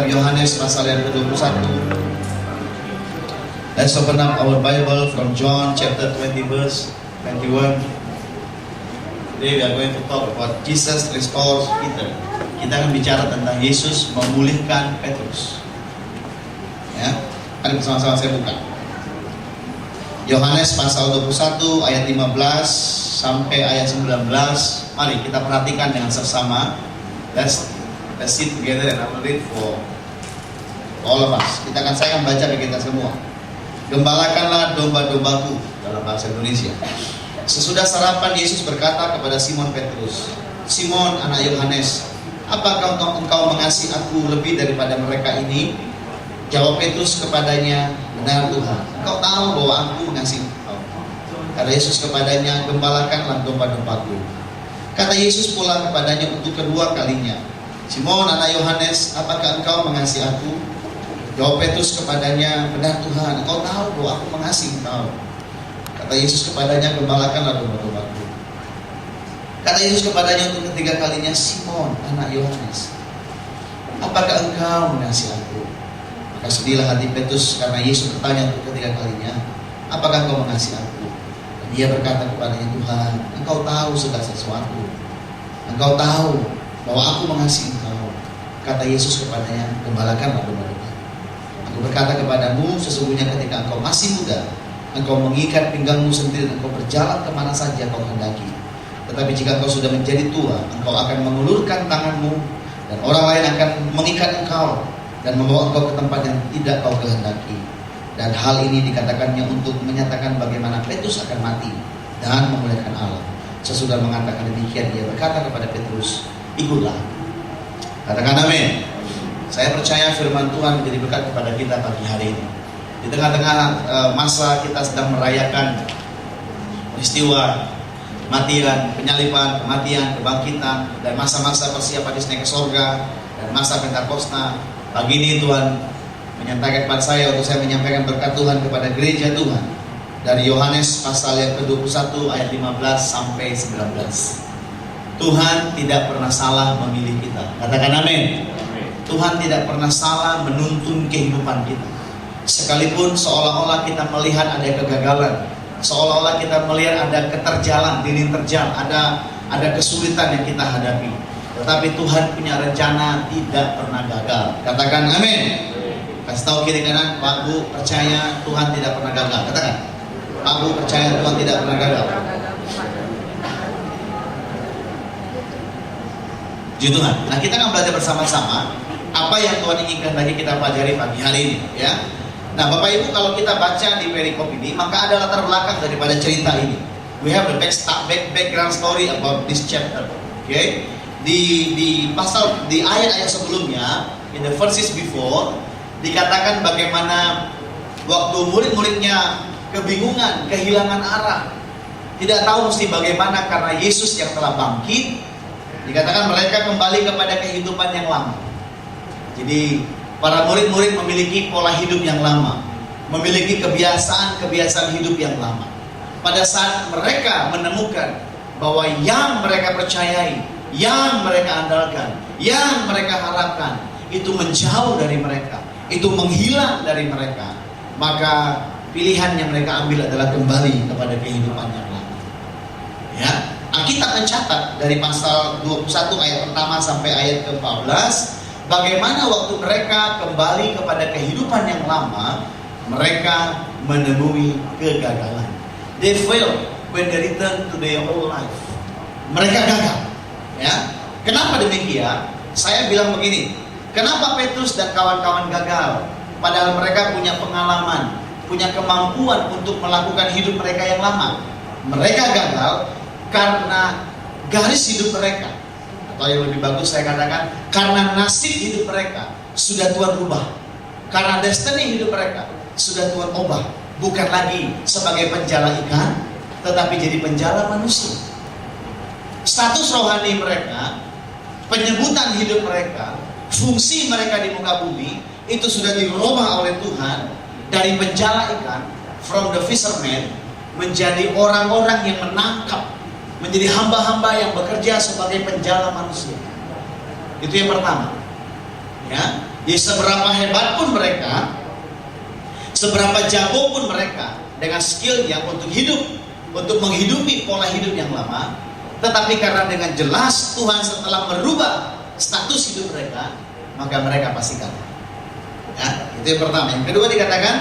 kitab Yohanes pasal yang ke-21. Let's open up our Bible from John chapter 20 verse 21. Today we are going to talk about Jesus restores Peter. Kita akan bicara tentang Yesus memulihkan Petrus. Ya, mari bersama-sama saya buka. Yohanes pasal 21 ayat 15 sampai ayat 19. Mari kita perhatikan dengan seksama. Let's sit together and I will read for all of us. Saya akan baca bagi kita semua. Gembalakanlah domba-dombaku dalam bahasa Indonesia. Sesudah sarapan Yesus berkata kepada Simon Petrus, Simon anak Yohanes, apakah engkau mengasihi aku lebih daripada mereka ini? Jawab Petrus kepadanya, benar Tuhan, engkau tahu bahwa aku mengasihi engkau. Kata Yesus kepadanya, gembalakanlah domba-dombaku. Kata Yesus pula kepadanya untuk kedua kalinya, Simon anak Yohanes, apakah engkau mengasihi aku? Jawab Petrus kepadanya, benar Tuhan, engkau tahu bahwa aku mengasihi engkau. Kata Yesus kepadanya, gembalakanlah domba-dombaku. Kata Yesus kepadanya untuk ketiga kalinya, Simon anak Yohanes, apakah engkau mengasihi aku? Maka sedihlah hati Petrus karena Yesus bertanya untuk ketiga kalinya, apakah engkau mengasihi aku? Dan dia berkata kepadanya, Tuhan, engkau tahu segala sesuatu. Engkau tahu bahwa aku mengasihi engkau. Kata Yesus kepadanya, gembalakanlah domba-domba. Aku berkata kepadamu, sesungguhnya ketika engkau masih muda, engkau mengikat pinggangmu sendiri dan engkau berjalan kemana saja kau hendaki. Tetapi jika engkau sudah menjadi tua, engkau akan mengulurkan tanganmu dan orang lain akan mengikat engkau dan membawa engkau ke tempat yang tidak kau kehendaki. Dan hal ini dikatakannya untuk menyatakan bagaimana Petrus akan mati dan memuliakan Allah. Sesudah mengatakan demikian, dia berkata kepada Petrus, ikutlah. Katakan amin. Saya percaya firman Tuhan menjadi berkat kepada kita pagi hari ini. Di tengah-tengah masa kita sedang merayakan peristiwa kematian, penyaliban, kematian, kebangkitan, dan masa-masa persiapan naik ke sorga, dan masa Pentakosta. Pagi ini Tuhan menyatakan kepada saya untuk saya menyampaikan berkat Tuhan kepada gereja Tuhan. Dari Yohanes pasal yang ke-21 ayat 15 sampai 19. Tuhan tidak pernah salah memilih kita. Katakan amin. Tuhan tidak pernah salah menuntun kehidupan kita. Sekalipun seolah-olah kita melihat ada kegagalan, seolah-olah kita melihat ada keterjalan, dinding terjal, ada kesulitan yang kita hadapi. Tetapi Tuhan punya rencana tidak pernah gagal. Katakan amin. Kasih tahu kiri kanan, Pak Bu percaya Tuhan tidak pernah gagal. Katakan, Pak Bu percaya Tuhan tidak pernah gagal. Puji Tuhan. Nah, kita akan belajar bersama-sama apa yang Tuhan inginkan lagi kita pelajari pagi hari ini, ya. Nah, Bapak Ibu, kalau kita baca di perikop ini, maka ada latar belakang daripada cerita ini. We have the background story about this chapter. Okay? Di ayat-ayat sebelumnya, in the verses before, dikatakan bagaimana waktu murid-muridnya kebingungan, kehilangan arah, tidak tahu mesti bagaimana karena Yesus yang telah bangkit. Dikatakan mereka kembali kepada kehidupan yang lama. Jadi para murid-murid memiliki pola hidup yang lama, memiliki kebiasaan hidup yang lama. Pada saat mereka menemukan bahwa yang mereka percayai, yang mereka andalkan, yang mereka harapkan itu menjauh dari mereka, itu menghilang dari mereka, maka pilihan yang mereka ambil adalah kembali kepada kehidupan yang lama. Ya, Alkitab mencatat dari pasal 21 ayat pertama sampai ayat ke-14, bagaimana waktu mereka kembali kepada kehidupan yang lama, mereka menemui kegagalan. They failed when they return to their old life. Mereka gagal. Ya, kenapa demikian? Saya bilang begini, kenapa Petrus dan kawan-kawan gagal? Padahal mereka punya pengalaman, punya kemampuan untuk melakukan hidup mereka yang lama. Mereka gagal karena garis hidup mereka, atau yang lebih bagus saya katakan, karena nasib hidup mereka sudah Tuhan rubah. Karena destiny hidup mereka sudah Tuhan ubah. Bukan lagi sebagai penjala ikan, tetapi jadi penjala manusia. Status rohani mereka, penyebutan hidup mereka, fungsi mereka di muka bumi itu sudah dirubah oleh Tuhan dari penjala ikan, from the fisherman, menjadi orang-orang yang menangkap, menjadi hamba-hamba yang bekerja sebagai penjala manusia. Itu yang pertama. Ya, Jadi seberapa hebat pun mereka, seberapa jago pun mereka dengan skillnya untuk hidup, untuk menghidupi pola hidup yang lama, tetapi karena dengan jelas Tuhan setelah merubah status hidup mereka, maka mereka pasti kalah. Ya, itu yang pertama. Yang kedua dikatakan,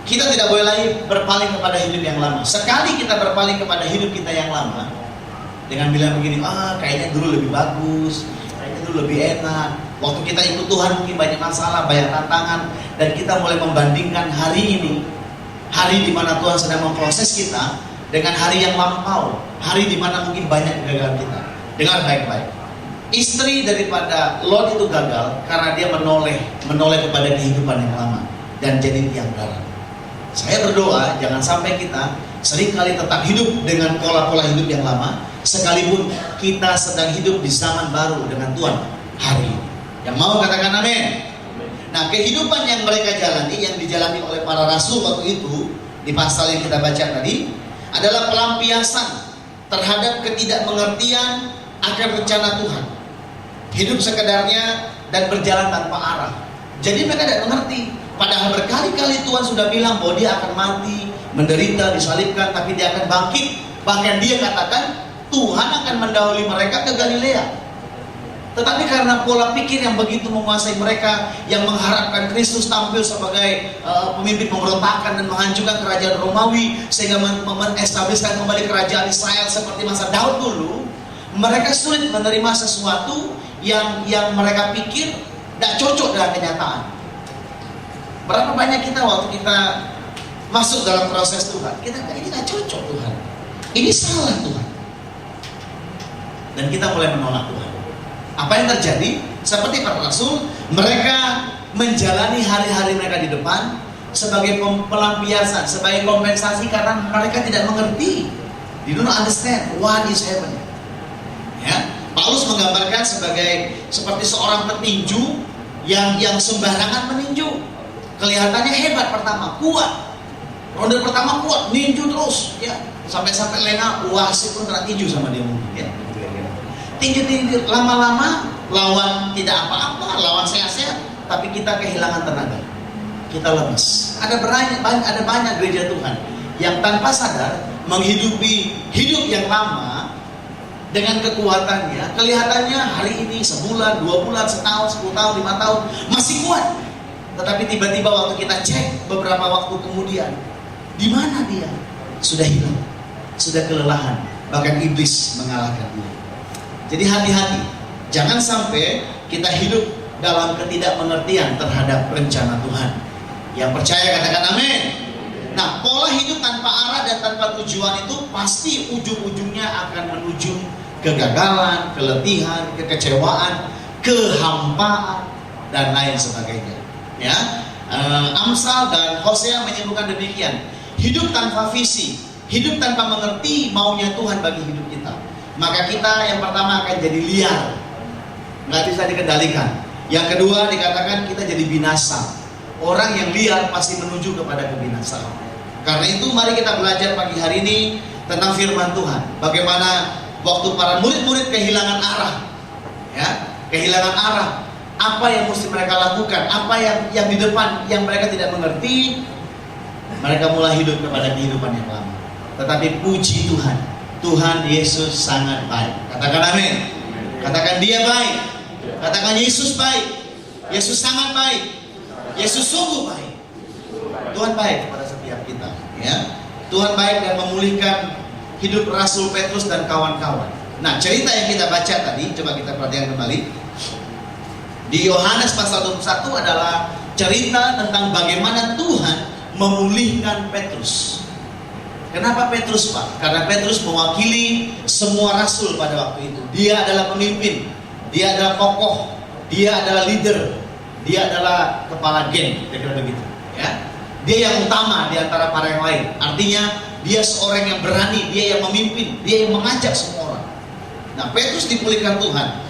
kita tidak boleh lagi berpaling kepada hidup yang lama. Sekali kita berpaling kepada hidup kita yang lama, dengan bilang begini, kayaknya dulu lebih bagus, kayaknya dulu lebih enak. Waktu kita ikut Tuhan mungkin banyak masalah, banyak tantangan, dan kita mulai membandingkan hari ini, hari di mana Tuhan sedang memproses kita, dengan hari yang lampau, hari di mana mungkin banyak kegagalan kita. Dengar baik-baik. Istri daripada Lot itu gagal karena dia menoleh kepada kehidupan yang lama dan jadi tiang darah. Saya berdoa jangan sampai kita seringkali tetap hidup dengan pola-pola hidup yang lama, sekalipun kita sedang hidup di zaman baru dengan Tuhan hari ini. Yang mau katakan amin. Nah, kehidupan yang mereka jalani, yang dijalani oleh para rasul waktu itu di pasal yang kita baca tadi, adalah pelampiasan terhadap ketidakmengertian akan rencana Tuhan. Hidup sekedarnya dan berjalan tanpa arah. Jadi mereka tidak mengerti. Padahal berkali-kali Tuhan sudah bilang bahwa dia akan mati, menderita, disalibkan, tapi dia akan bangkit. Bahkan dia katakan Tuhan akan mendahului mereka ke Galilea. Tetapi karena pola pikir yang begitu menguasai mereka, yang mengharapkan Kristus tampil sebagai pemimpin pemberontakan dan menghancurkan kerajaan Romawi, sehingga mengestabliskan kembali kerajaan Israel seperti masa Daud dulu, mereka sulit menerima sesuatu yang mereka pikir tidak cocok dengan kenyataan. Berapa banyak kita waktu kita masuk dalam proses Tuhan, kita ini tidak cocok Tuhan, ini salah Tuhan, dan kita mulai menolak Tuhan. Apa yang terjadi? Seperti para rasul, mereka menjalani hari-hari mereka di depan sebagai pelampiasan, sebagai kompensasi karena mereka tidak mengerti. They don't understand what is heaven. Ya, Paulus menggambarkan seperti seorang petinju yang sembarangan meninju. Kelihatannya hebat pertama, kuat. Ronde pertama kuat, ninju terus, ya. Sampai lengah, wasit pun kena tinju sama dia mungkin, ya. Tinju, lama-lama lawan tidak apa-apa, lawan sehat-sehat, tapi kita kehilangan tenaga, kita lemas. Ada banyak gereja Tuhan yang tanpa sadar menghidupi hidup yang lama dengan kekuatannya, kelihatannya hari ini sebulan, 2 bulan, setahun, 10 tahun, 5 tahun masih kuat. Tetapi tiba-tiba waktu kita cek beberapa waktu kemudian, di mana dia? Sudah hilang, sudah kelelahan, bahkan iblis mengalahkan dia. Jadi hati-hati, jangan sampai kita hidup dalam ketidakmengertian terhadap rencana Tuhan. Yang percaya katakan amin. Nah, pola hidup tanpa arah dan tanpa tujuan itu pasti ujung-ujungnya akan menuju kegagalan, keletihan, kekecewaan, kehampaan, dan lain sebagainya. Ya, Amsal dan Hosea menyebutkan demikian. Hidup tanpa visi, hidup tanpa mengerti maunya Tuhan bagi hidup kita, maka kita yang pertama akan jadi liar, nggak bisa dikendalikan. Yang kedua dikatakan kita jadi binasa. Orang yang liar pasti menuju kepada kebinasaan. Karena itu mari kita belajar pagi hari ini tentang firman Tuhan. Bagaimana waktu para murid-murid kehilangan arah, ya, kehilangan arah. Apa yang mesti mereka lakukan? Apa yang di depan yang mereka tidak mengerti? Mereka mulai hidup kepada kehidupan yang lama. Tetapi puji Tuhan, Tuhan Yesus sangat baik. Katakan amin. Katakan dia baik. Katakan Yesus baik. Yesus sangat baik. Yesus sungguh baik. Tuhan baik kepada setiap kita, ya. Tuhan baik dan memulihkan hidup Rasul Petrus dan kawan-kawan. Nah, cerita yang kita baca tadi, coba kita perhatikan kembali. Di Yohanes pasal 21 adalah cerita tentang bagaimana Tuhan memulihkan Petrus. Kenapa Petrus, Pak? Karena Petrus mewakili semua rasul pada waktu itu. Dia adalah pemimpin, dia adalah tokoh, dia adalah leader, dia adalah kepala geng, kira-kira begitu. Ya, dia yang utama di antara para yang lain. Artinya dia seorang yang berani, dia yang memimpin, dia yang mengajak semua orang. Nah, Petrus dipulihkan Tuhan.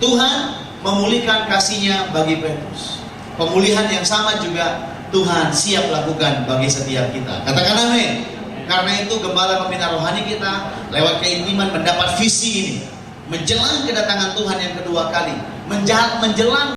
Tuhan memulihkan kasih-Nya bagi Petrus. Pemulihan yang sama juga Tuhan siap lakukan bagi setiap kita. Katakan amin. Karena itu gembala pembina rohani kita lewat keintiman mendapat visi ini, menjelang kedatangan Tuhan yang kedua kali, menjelang